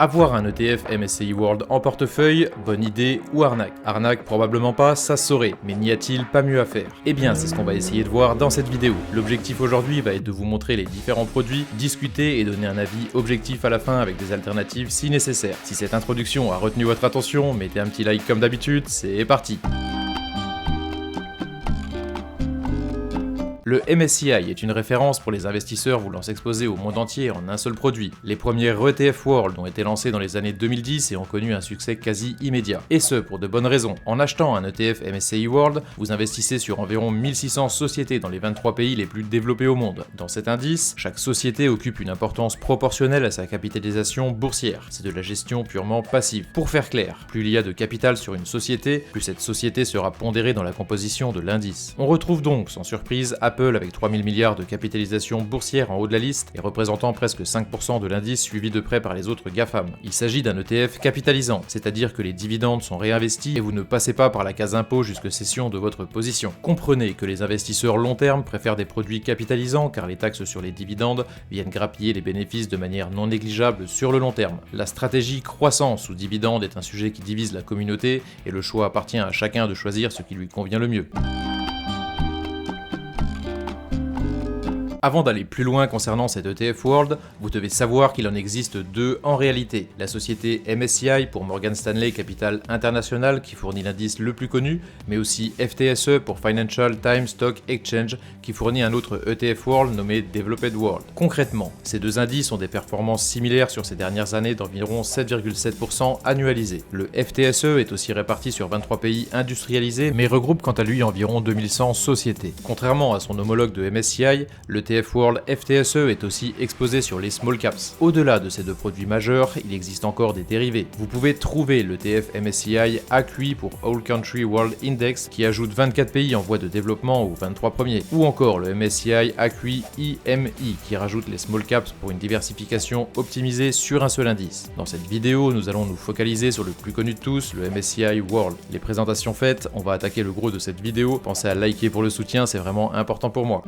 Avoir un ETF MSCI World en portefeuille, bonne idée ou arnaque? Arnaque probablement pas, ça se saurait, mais n'y a-t-il pas mieux à faire? Eh bien c'est ce qu'on va essayer de voir dans cette vidéo. L'objectif aujourd'hui va être de vous montrer les différents produits, discuter et donner un avis objectif à la fin avec des alternatives si nécessaire. Si cette introduction a retenu votre attention, mettez un petit like comme d'habitude, c'est parti! Le MSCI est une référence pour les investisseurs voulant s'exposer au monde entier en un seul produit. Les premiers ETF World ont été lancés dans les années 2010 et ont connu un succès quasi immédiat. Et ce, pour de bonnes raisons. En achetant un ETF MSCI World, vous investissez sur environ 1600 sociétés dans les 23 pays les plus développés au monde. Dans cet indice, chaque société occupe une importance proportionnelle à sa capitalisation boursière. C'est de la gestion purement passive. Pour faire clair, plus il y a de capital sur une société, plus cette société sera pondérée dans la composition de l'indice. On retrouve donc, sans surprise, Apple avec 3000 milliards de capitalisation boursière en haut de la liste et représentant presque 5% de l'indice suivi de près par les autres GAFAM. Il s'agit d'un ETF capitalisant, c'est-à-dire que les dividendes sont réinvestis et vous ne passez pas par la case impôt jusque cession de votre position. Comprenez que les investisseurs long terme préfèrent des produits capitalisants car les taxes sur les dividendes viennent grappiller les bénéfices de manière non négligeable sur le long terme. La stratégie croissance ou dividende est un sujet qui divise la communauté et le choix appartient à chacun de choisir ce qui lui convient le mieux. Avant d'aller plus loin concernant cet ETF World, vous devez savoir qu'il en existe deux en réalité. La société MSCI pour Morgan Stanley Capital International qui fournit l'indice le plus connu, mais aussi FTSE pour Financial Times Stock Exchange qui fournit un autre ETF World nommé Developed World. Concrètement, ces deux indices ont des performances similaires sur ces dernières années d'environ 7,7% annualisés. Le FTSE est aussi réparti sur 23 pays industrialisés, mais regroupe quant à lui environ 2100 sociétés. Contrairement à son homologue de MSCI, le ETF World FTSE est aussi exposé sur les small caps. Au-delà de ces deux produits majeurs, il existe encore des dérivés. Vous pouvez trouver l'ETF MSCI AQI pour All Country World Index qui ajoute 24 pays en voie de développement aux 23 premiers, ou encore le MSCI AQI IMI qui rajoute les small caps pour une diversification optimisée sur un seul indice. Dans cette vidéo, nous allons nous focaliser sur le plus connu de tous, le MSCI World. Les présentations faites, on va attaquer le gros de cette vidéo. Pensez à liker pour le soutien, c'est vraiment important pour moi.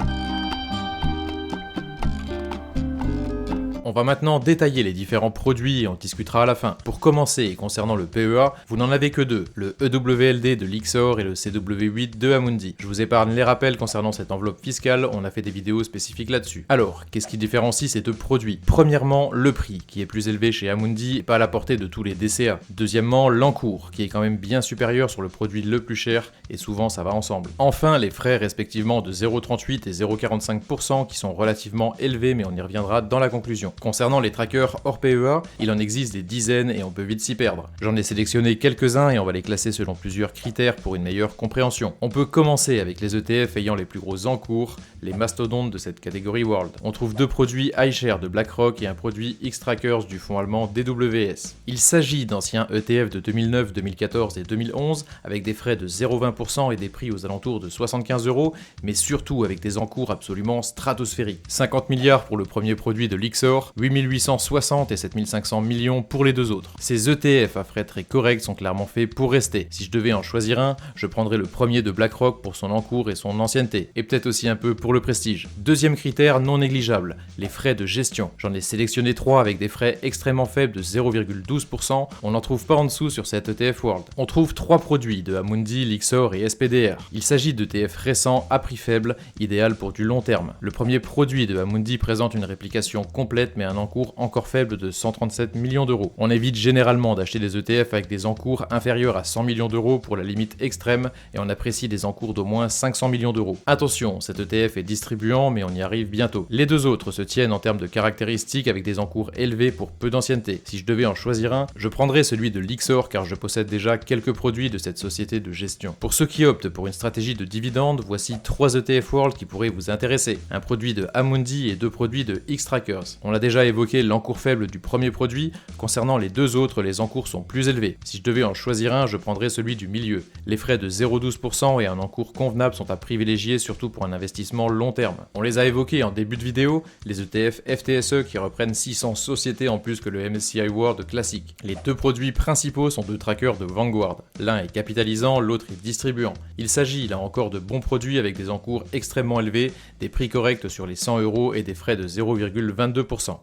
On va maintenant détailler les différents produits et on discutera à la fin. Pour commencer, concernant le PEA, vous n'en avez que deux, le EWLD de Lyxor et le CW8 de Amundi. Je vous épargne les rappels concernant cette enveloppe fiscale, on a fait des vidéos spécifiques là-dessus. Alors, qu'est-ce qui différencie ces deux produits? Premièrement, le prix, qui est plus élevé chez Amundi et pas à la portée de tous les DCA. Deuxièmement, l'encours, qui est quand même bien supérieur sur le produit le plus cher, et souvent ça va ensemble. Enfin, les frais respectivement de 0,38 et 0,45% qui sont relativement élevés, mais on y reviendra dans la conclusion. Concernant les trackers hors PEA, il en existe des dizaines et on peut vite s'y perdre. J'en ai sélectionné quelques-uns et on va les classer selon plusieurs critères pour une meilleure compréhension. On peut commencer avec les ETF ayant les plus gros encours, les mastodontes de cette catégorie World. On trouve deux produits iShares de BlackRock et un produit Xtrackers du fonds allemand DWS. Il s'agit d'anciens ETF de 2009, 2014 et 2011 avec des frais de 0,20% et des prix aux alentours de 75 €, mais surtout avec des encours absolument stratosphériques. 50 milliards pour le premier produit de Lyxor, 8860 et 7500 millions pour les deux autres. Ces ETF à frais très corrects sont clairement faits pour rester. Si je devais en choisir un, je prendrais le premier de BlackRock pour son encours et son ancienneté, et peut-être aussi un peu pour le prestige. Deuxième critère non négligeable, les frais de gestion. J'en ai sélectionné 3 avec des frais extrêmement faibles de 0,12%, on n'en trouve pas en dessous sur cet ETF World. On trouve 3 produits de Amundi, Lyxor et SPDR. Il s'agit d'ETF récents à prix faible, idéal pour du long terme. Le premier produit de Amundi présente une réplication complète mais un encours encore faible de 137 millions d'euros. On évite généralement d'acheter des ETF avec des encours inférieurs à 100 millions d'euros pour la limite extrême et on apprécie des encours d'au moins 500 millions d'euros. Attention, cet ETF est distribuant mais on y arrive bientôt. Les deux autres se tiennent en termes de caractéristiques avec des encours élevés pour peu d'ancienneté. Si je devais en choisir un, je prendrais celui de Lyxor car je possède déjà quelques produits de cette société de gestion. Pour ceux qui optent pour une stratégie de dividende, voici 3 ETF World qui pourraient vous intéresser. Un produit de Amundi et 2 produits de Xtrackers. On a déjà évoqué l'encours faible du premier produit, concernant les deux autres, les encours sont plus élevés. Si je devais en choisir un, je prendrais celui du milieu. Les frais de 0,12% et un encours convenable sont à privilégier, surtout pour un investissement long terme. On les a évoqués en début de vidéo, les ETF FTSE qui reprennent 600 sociétés en plus que le MSCI World classique. Les deux produits principaux sont deux trackers de Vanguard. L'un est capitalisant, l'autre est distribuant. Il s'agit là encore de bons produits avec des encours extrêmement élevés, des prix corrects sur les 100 € et des frais de 0,22%.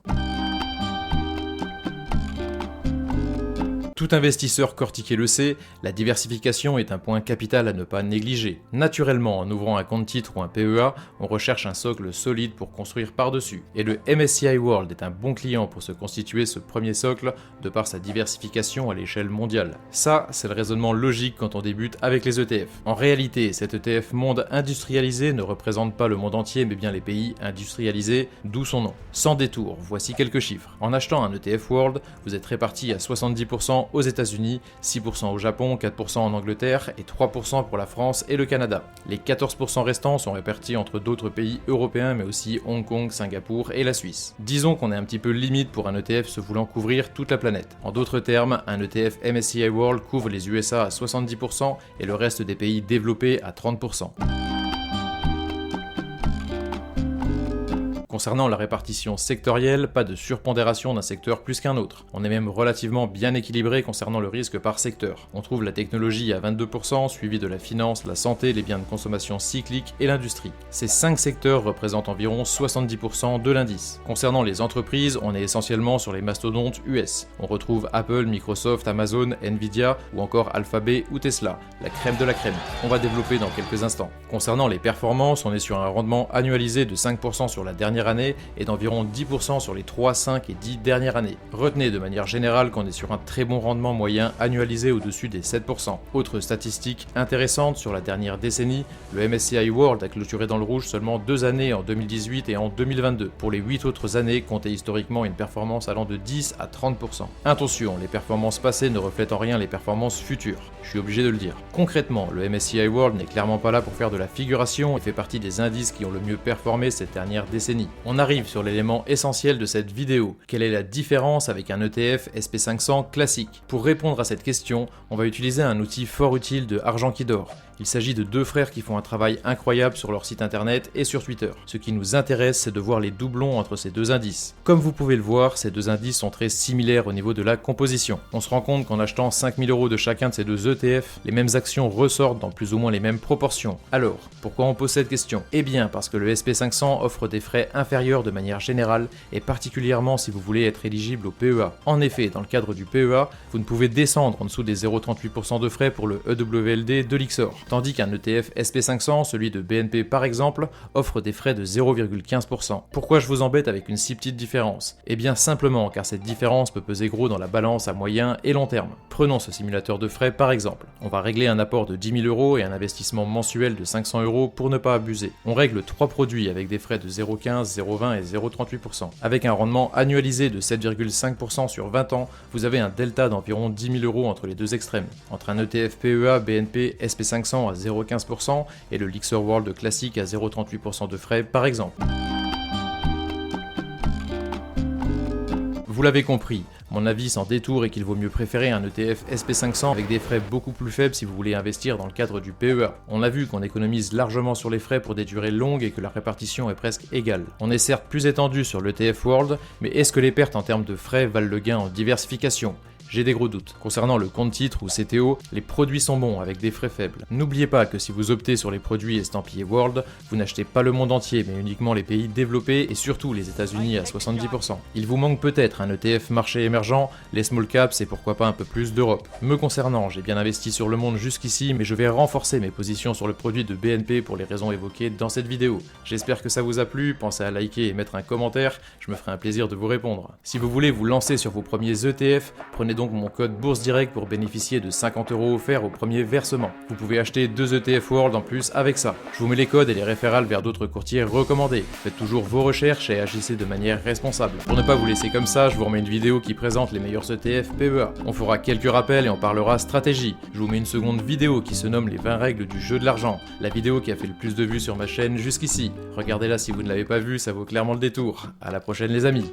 Tout investisseur cortiqué le sait, la diversification est un point capital à ne pas négliger. Naturellement, en ouvrant un compte titre ou un PEA, on recherche un socle solide pour construire par-dessus. Et le MSCI World est un bon client pour se constituer ce premier socle de par sa diversification à l'échelle mondiale. Ça, c'est le raisonnement logique quand on débute avec les ETF. En réalité, cet ETF monde industrialisé ne représente pas le monde entier mais bien les pays industrialisés, d'où son nom. Sans détour, voici quelques chiffres. En achetant un ETF World, vous êtes réparti à 70% aux États-Unis, 6% au Japon, 4% en Angleterre et 3% pour la France et le Canada. Les 14% restants sont répartis entre d'autres pays européens mais aussi Hong Kong, Singapour et la Suisse. Disons qu'on est un petit peu limite pour un ETF se voulant couvrir toute la planète. En d'autres termes, un ETF MSCI World couvre les USA à 70% et le reste des pays développés à 30%. Concernant la répartition sectorielle, pas de surpondération d'un secteur plus qu'un autre. On est même relativement bien équilibré concernant le risque par secteur. On trouve la technologie à 22%, suivi de la finance, la santé, les biens de consommation cyclique et l'industrie. Ces 5 secteurs représentent environ 70% de l'indice. Concernant les entreprises, on est essentiellement sur les mastodontes US. On retrouve Apple, Microsoft, Amazon, Nvidia ou encore Alphabet ou Tesla, la crème de la crème. On va développer dans quelques instants. Concernant les performances, on est sur un rendement annualisé de 5% sur la dernière année et d'environ 10% sur les 3, 5 et 10 dernières années. Retenez de manière générale qu'on est sur un très bon rendement moyen annualisé au-dessus des 7%. Autre statistique intéressante, sur la dernière décennie, le MSCI World a clôturé dans le rouge seulement 2 années en 2018 et en 2022. Pour les 8 autres années, comptez historiquement une performance allant de 10 à 30%. Attention, les performances passées ne reflètent en rien les performances futures. Je suis obligé de le dire. Concrètement, le MSCI World n'est clairement pas là pour faire de la figuration et fait partie des indices qui ont le mieux performé cette dernière décennie. On arrive sur l'élément essentiel de cette vidéo. Quelle est la différence avec un ETF SP500 classique? Pour répondre à cette question, on va utiliser un outil fort utile de Argent qui dort. Il s'agit de 2 frères qui font un travail incroyable sur leur site internet et sur Twitter. Ce qui nous intéresse, c'est de voir les doublons entre ces 2 indices. Comme vous pouvez le voir, ces 2 indices sont très similaires au niveau de la composition. On se rend compte qu'en achetant 5000 € de chacun de ces 2 ETF, les mêmes actions ressortent dans plus ou moins les mêmes proportions. Alors, pourquoi on pose cette question? Eh bien, parce que le SP500 offre des frais inférieurs de manière générale et particulièrement si vous voulez être éligible au PEA. En effet, dans le cadre du PEA, vous ne pouvez descendre en dessous des 0,38% de frais pour le EWLD de Lixor. Tandis qu'un ETF SP500, celui de BNP par exemple, offre des frais de 0,15%. Pourquoi je vous embête avec une si petite différence? Eh bien simplement car cette différence peut peser gros dans la balance à moyen et long terme. Prenons ce simulateur de frais par exemple. On va régler un apport de 10 000 € et un investissement mensuel de 500 € pour ne pas abuser. On règle 3 produits avec des frais de 0,15, 0,20 et 0,38%. Avec un rendement annualisé de 7,5% sur 20 ans, vous avez un delta d'environ 10 000 € entre les deux extrêmes. Entre un ETF PEA BNP SP500 à 0,15% et le Lixor World classique à 0,38% de frais par exemple. Vous l'avez compris, mon avis sans détour est qu'il vaut mieux préférer un ETF SP500 avec des frais beaucoup plus faibles si vous voulez investir dans le cadre du PEA. On a vu qu'on économise largement sur les frais pour des durées longues et que la répartition est presque égale. On est certes plus étendu sur l'ETF World, mais est-ce que les pertes en termes de frais valent le gain en diversification ? J'ai des gros doutes. Concernant le compte titre ou CTO, les produits sont bons avec des frais faibles. N'oubliez pas que si vous optez sur les produits estampillés World, vous n'achetez pas le monde entier mais uniquement les pays développés et surtout les États-Unis à 70%. Il vous manque peut-être un ETF marché émergent, les small caps et pourquoi pas un peu plus d'Europe. Me concernant, j'ai bien investi sur le monde jusqu'ici mais je vais renforcer mes positions sur le produit de BNP pour les raisons évoquées dans cette vidéo. J'espère que ça vous a plu, pensez à liker et mettre un commentaire, je me ferai un plaisir de vous répondre. Si vous voulez vous lancer sur vos premiers ETF, prenez donc mon code Bourse Direct pour bénéficier de 50 € offerts au premier versement. Vous pouvez acheter 2 ETF World en plus avec ça. Je vous mets les codes et les référals vers d'autres courtiers recommandés. Faites toujours vos recherches et agissez de manière responsable. Pour ne pas vous laisser comme ça, je vous remets une vidéo qui présente les meilleurs ETF PEA. On fera quelques rappels et on parlera stratégie. Je vous mets une seconde vidéo qui se nomme les 20 règles du jeu de l'argent. La vidéo qui a fait le plus de vues sur ma chaîne jusqu'ici. Regardez-la si vous ne l'avez pas vue, ça vaut clairement le détour. À la prochaine les amis.